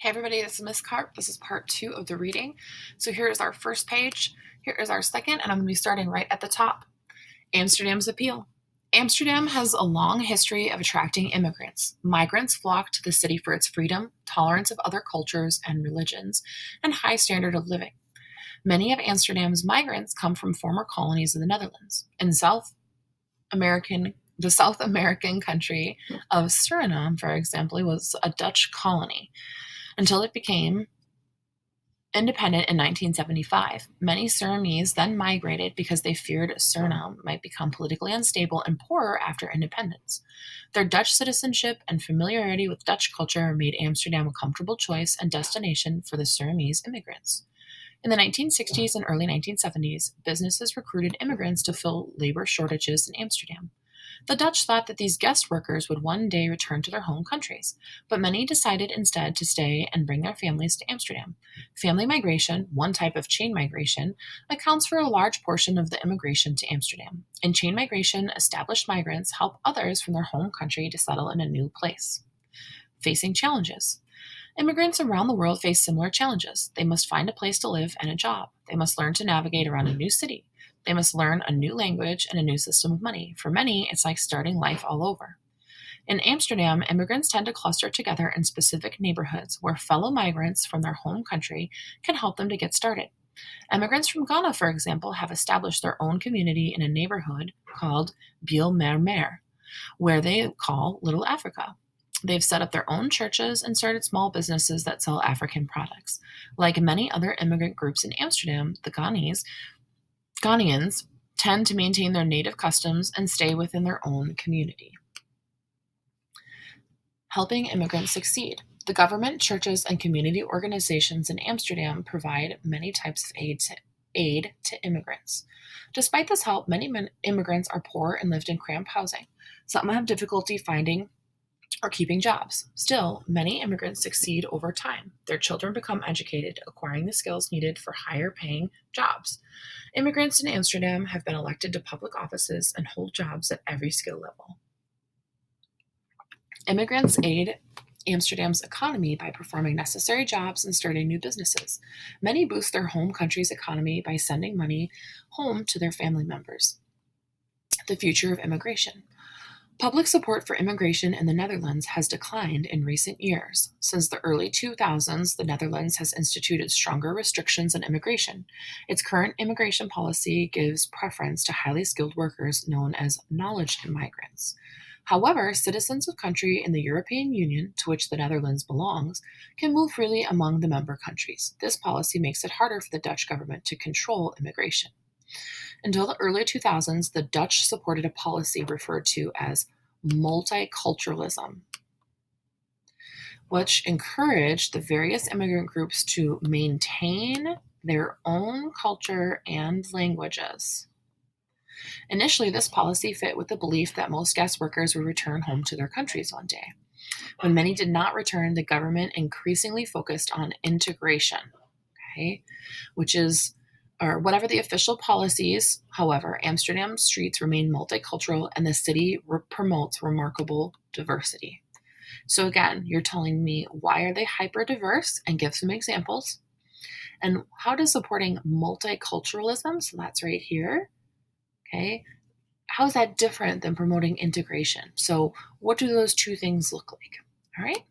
Hey everybody, this is Miss Karp. This is part 2 of the reading. So here is our first page, here is our second, and I'm going to be starting right at the top. Amsterdam's appeal. Amsterdam has a long history of attracting immigrants. Migrants flock to the city for its freedom, tolerance of other cultures and religions, and high standard of living. Many of Amsterdam's migrants come from former colonies of the Netherlands. In the South American country of Suriname, for example, was a Dutch colony until it became independent in 1975. Many Surinamese then migrated because they feared Suriname might become politically unstable and poorer after independence. Their Dutch citizenship and familiarity with Dutch culture made Amsterdam a comfortable choice and destination for the Surinamese immigrants. In the 1960s and early 1970s, businesses recruited immigrants to fill labor shortages in Amsterdam. The Dutch thought that these guest workers would one day return to their home countries, but many decided instead to stay and bring their families to Amsterdam. Family migration, one type of chain migration, accounts for a large portion of the immigration to Amsterdam. In chain migration, established migrants help others from their home country to settle in a new place. Facing challenges. Immigrants around the world face similar challenges. They must find a place to live and a job. They must learn to navigate around a new city. They must learn a new language and a new system of money. For many, it's like starting life all over. In Amsterdam, immigrants tend to cluster together in specific neighborhoods where fellow migrants from their home country can help them to get started. Immigrants from Ghana, for example, have established their own community in a neighborhood called Biel Mer Mer, where they call Little Africa. They've set up their own churches and started small businesses that sell African products. Like many other immigrant groups in Amsterdam, the Ghanaians tend to maintain their native customs and stay within their own community. Helping immigrants succeed. The government, churches, and community organizations in Amsterdam provide many types of aid to immigrants. Despite this help, many immigrants are poor and lived in cramped housing. Some have difficulty finding or keeping jobs. Still, many immigrants succeed over time. Their children become educated, acquiring the skills needed for higher paying jobs. Immigrants in Amsterdam have been elected to public offices and hold jobs at every skill level. Immigrants aid Amsterdam's economy by performing necessary jobs and starting new businesses. Many boost their home country's economy by sending money home to their family members. The future of immigration. Public support for immigration in the Netherlands has declined in recent years. Since the early 2000s, the Netherlands has instituted stronger restrictions on immigration. Its current immigration policy gives preference to highly skilled workers known as knowledge migrants. However, citizens of countries in the European Union, to which the Netherlands belongs, can move freely among the member countries. This policy makes it harder for the Dutch government to control immigration. Until the early 2000s, the Dutch supported a policy referred to as multiculturalism, which encouraged the various immigrant groups to maintain their own culture and languages. Initially, this policy fit with the belief that most guest workers would return home to their countries one day. When many did not return, the government increasingly focused on integration, or whatever the official policies. However, Amsterdam's streets remain multicultural and the city promotes remarkable diversity. So again, you're telling me, why are they hyper diverse, and give some examples. And how does supporting multiculturalism, so that's right here, how is that different than promoting integration? So what do those two things look like? All right.